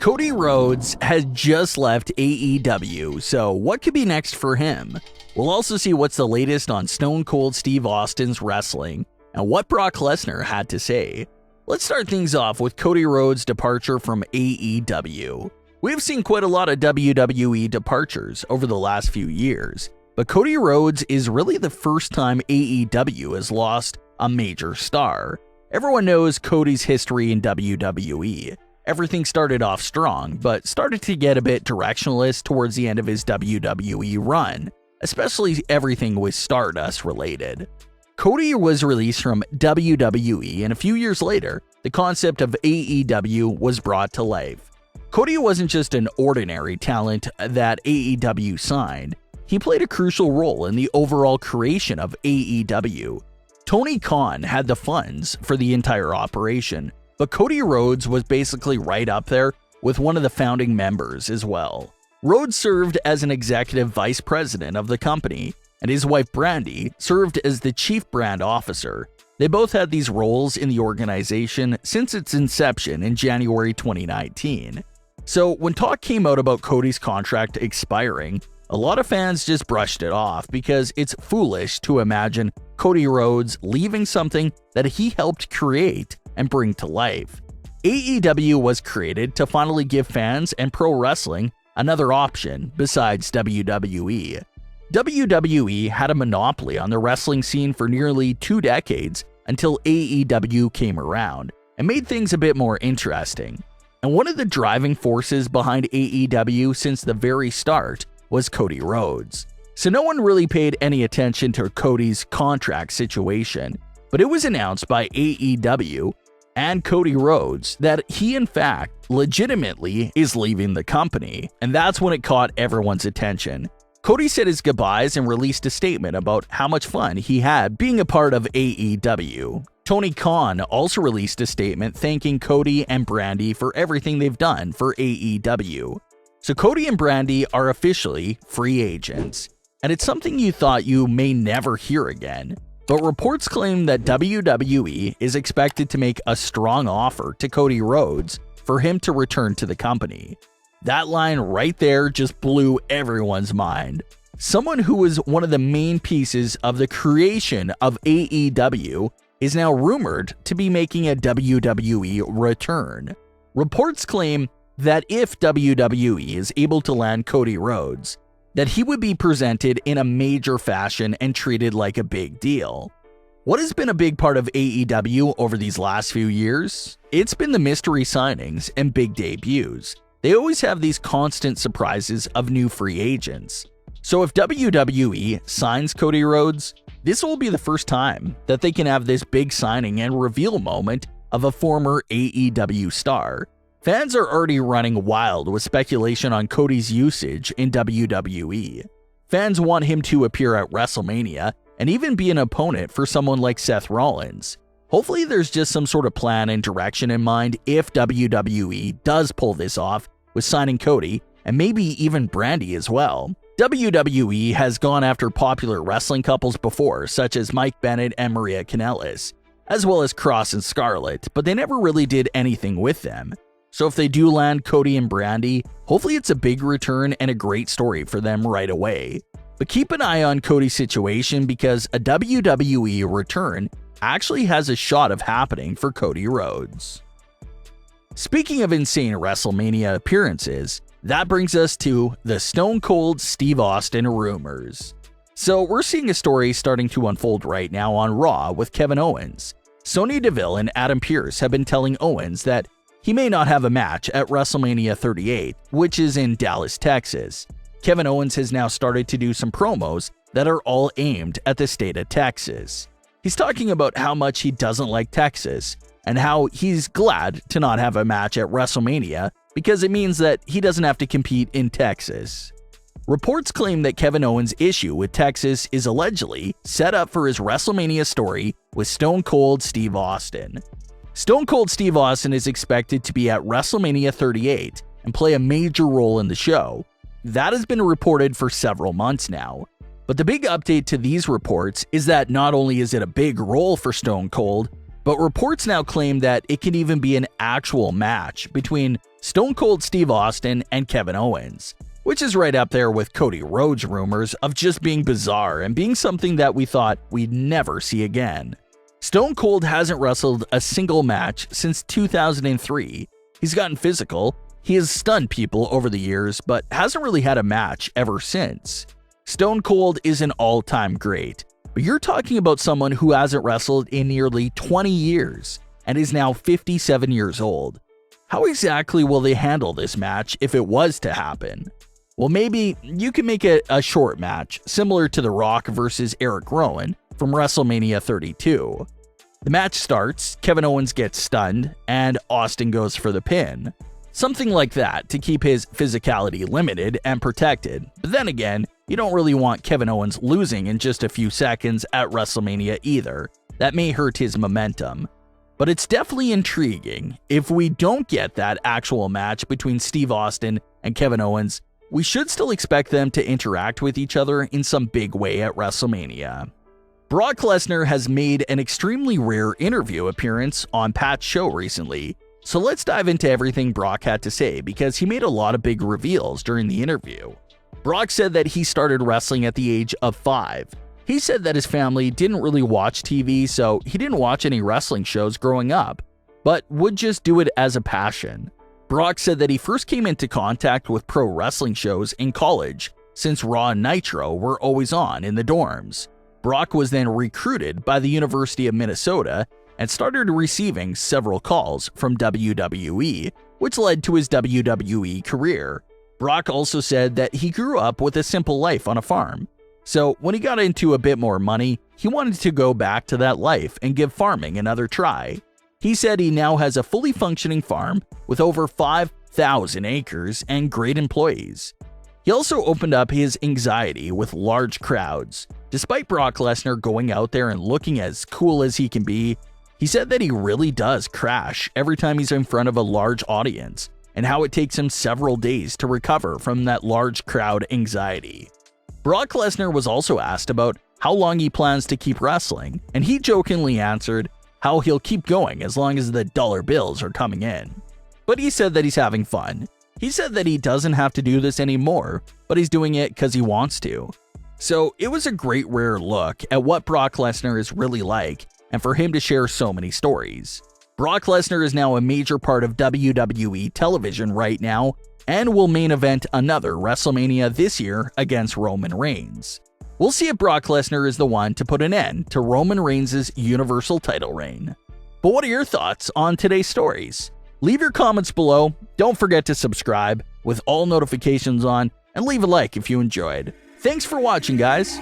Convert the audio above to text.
Cody Rhodes has just left AEW, so what could be next for him? We'll also see what's the latest on Stone Cold Steve Austin's wrestling and what Brock Lesnar had to say. Let's start things off with Cody Rhodes' departure from AEW. We've seen quite a lot of WWE departures over the last few years, but Cody Rhodes is really the first time AEW has lost a major star. Everyone knows Cody's history in WWE. Everything started off strong, but started to get a bit directionless towards the end of his WWE run, especially everything was Stardust related. Cody was released from WWE, and a few years later, the concept of AEW was brought to life. Cody wasn't just an ordinary talent that AEW signed, he played a crucial role in the overall creation of AEW. Tony Khan had the funds for the entire operation, but Cody Rhodes was basically right up there with one of the founding members as well. Rhodes served as an executive vice president of the company, and his wife Brandi served as the chief brand officer. They both had these roles in the organization since its inception in January 2019. So when talk came out about Cody's contract expiring, a lot of fans just brushed it off because it's foolish to imagine Cody Rhodes leaving something that he helped create and bring to life. AEW was created to finally give fans and pro wrestling another option besides WWE. WWE had a monopoly on the wrestling scene for nearly 2 decades until AEW came around and made things a bit more interesting. And one of the driving forces behind AEW since the very start was Cody Rhodes. So no one really paid any attention to Cody's contract situation, but it was announced by AEW and Cody Rhodes that he in fact legitimately is leaving the company, and that's when it caught everyone's attention. Cody said his goodbyes and released a statement about how much fun he had being a part of AEW. Tony Khan also released a statement thanking Cody and Brandi for everything they've done for AEW. So Cody and Brandi are officially free agents, and it's something you thought you may never hear again. But reports claim that WWE is expected to make a strong offer to Cody Rhodes for him to return to the company. That line right there just blew everyone's mind. Someone who was one of the main pieces of the creation of AEW is now rumored to be making a WWE return. Reports claim that if WWE is able to land Cody Rhodes, that he would be presented in a major fashion and treated like a big deal. What has been a big part of AEW over these last few years? It's been the mystery signings and big debuts. They always have these constant surprises of new free agents. So if WWE signs Cody Rhodes, this will be the first time that they can have this big signing and reveal moment of a former AEW star. Fans are already running wild with speculation on Cody's usage in WWE. Fans want him to appear at WrestleMania and even be an opponent for someone like Seth Rollins. Hopefully there's just some sort of plan and direction in mind if WWE does pull this off with signing Cody and maybe even Brandi as well. WWE has gone after popular wrestling couples before, such as Mike Bennett and Maria Kanellis, as well as Cross and Scarlett, but they never really did anything with them. So if they do land Cody and Brandi, hopefully it's a big return and a great story for them right away. But keep an eye on Cody's situation because a WWE return actually has a shot of happening for Cody Rhodes. Speaking of insane WrestleMania appearances, that brings us to the Stone Cold Steve Austin rumors. So we're seeing a story starting to unfold right now on Raw with Kevin Owens. Sonya Deville and Adam Pearce have been telling Owens that he may not have a match at WrestleMania 38, which is in Dallas, Texas. Kevin Owens has now started to do some promos that are all aimed at the state of Texas. He's talking about how much he doesn't like Texas and how he's glad to not have a match at WrestleMania because it means that he doesn't have to compete in Texas. Reports claim that Kevin Owens' issue with Texas is allegedly set up for his WrestleMania story with Stone Cold Steve Austin. Stone Cold Steve Austin is expected to be at WrestleMania 38 and play a major role in the show. That has been reported for several months now. But the big update to these reports is that not only is it a big role for Stone Cold, but reports now claim that it can even be an actual match between Stone Cold Steve Austin and Kevin Owens, which is right up there with Cody Rhodes rumors of just being bizarre and being something that we thought we'd never see again. Stone Cold hasn't wrestled a single match since 2003. He's gotten physical, he has stunned people over the years, but hasn't really had a match ever since. Stone Cold is an all-time great, but you're talking about someone who hasn't wrestled in nearly 20 years and is now 57 years old. How exactly will they handle this match if it was to happen? Well, maybe you can make it a short match, similar to The Rock versus Eric Rowan from WrestleMania 32. The match starts, Kevin Owens gets stunned, and Austin goes for the pin. Something like that to keep his physicality limited and protected. But then again, you don't really want Kevin Owens losing in just a few seconds at WrestleMania either. That may hurt his momentum. But it's definitely intriguing. If we don't get that actual match between Steve Austin and Kevin Owens, we should still expect them to interact with each other in some big way at WrestleMania. Brock Lesnar has made an extremely rare interview appearance on Pat's show recently. So let's dive into everything Brock had to say because he made a lot of big reveals during the interview. Brock said that he started wrestling at the age of 5. He said that his family didn't really watch TV, so he didn't watch any wrestling shows growing up, but would just do it as a passion. Brock said that he first came into contact with pro wrestling shows in college, since Raw and Nitro were always on in the dorms. Brock was then recruited by the University of Minnesota and started receiving several calls from WWE, which led to his WWE career. Brock also said that he grew up with a simple life on a farm. So when he got into a bit more money, he wanted to go back to that life and give farming another try. He said he now has a fully functioning farm with over 5,000 acres and great employees. He also opened up his anxiety with large crowds. Despite Brock Lesnar going out there and looking as cool as he can be, he said that he really does crash every time he's in front of a large audience, and how it takes him several days to recover from that large crowd anxiety. Brock Lesnar was also asked about how long he plans to keep wrestling, and he jokingly answered how he'll keep going as long as the dollar bills are coming in. But he said that he's having fun. He said that he doesn't have to do this anymore, but he's doing it because he wants to. So it was a great rare look at what Brock Lesnar is really like, and for him to share so many stories. Brock Lesnar is now a major part of WWE television right now, and will main event another WrestleMania this year against Roman Reigns. We'll see if Brock Lesnar is the one to put an end to Roman Reigns' Universal title reign. But what are your thoughts on today's stories? Leave your comments below, don't forget to subscribe with all notifications on, and leave a like if you enjoyed. Thanks for watching, guys!